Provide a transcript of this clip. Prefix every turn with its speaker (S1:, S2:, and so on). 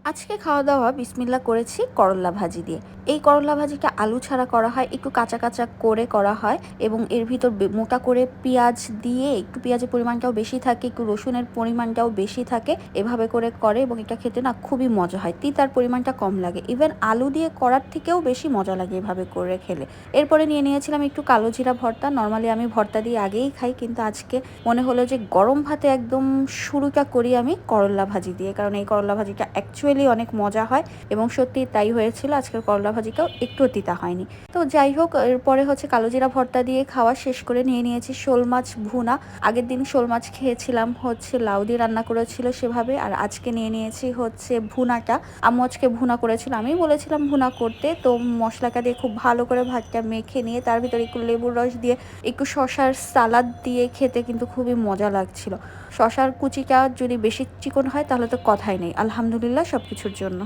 S1: আজকে খাওয়া দাওয়া বিসমিল্লাহ করেছি করল্লা ভাজি দিয়ে। এই করল্লা ভাজিটা আলু ছাড়া করা হয়, একটু কাঁচা কাঁচা করে করা হয় এবং এর ভিতর মোটা করে পেঁয়াজ দিয়ে, একটু পেঁয়াজের পরিমাণটাও বেশি থাকে, একটু রসুনের পরিমাণটাও বেশি থাকে, এভাবে করে করে এবং এটা খেতে না খুবই মজা হয়, তিতার পরিমাণটা কম লাগে, ইভেন আলু দিয়ে করার থেকেও বেশি মজা লাগে এভাবে করে খেলে। এরপরে নিয়ে নিয়েছিলাম একটু কালো জিরা ভর্তা। নর্মালি আমি ভর্তা দিয়ে আগেই খাই, কিন্তু আজকে মনে হলো যে গরম ভাতে একদম শুরুটা করি আমি করল্লা ভাজি দিয়ে, কারণ এই করল্লা ভাজিটা অ্যাকচুয়ালি অনেক মজা হয় এবং সত্যি তাই হয়েছিল। আজকের করলা ভাজিটাও একটু তিতা হয়নি। তো যাই হোক, এরপরে হচ্ছে কালোজিরা ভর্তা দিয়ে খাওয়া শেষ করে নিয়ে নিয়েছি শোল মাছ ভুনা। আগের দিন শোল মাছ খেয়েছিলাম হচ্ছে লাউ দিয়ে রান্না করেছিল সেভাবে, আর আজকে নিয়ে নিয়েছি হচ্ছে ভুনাটা। আম্মু আজকে ভুনা করেছিল, আমি বলেছিলাম ভুনা করতে, তো মশলাটা দিয়ে খুব ভালো করে ভাতটা মেখে নিয়ে তার ভিতরে একটু লেবুর রস দিয়ে একটু শশার সালাদ দিয়ে খেতে কিন্তু খুবই মজা লাগছিল। শশার কুচিটা যদি বেশি চিকন হয় তাহলে তো কথাই নেই, আলহামদুলিল্লাহ সব কিছুর জন্য।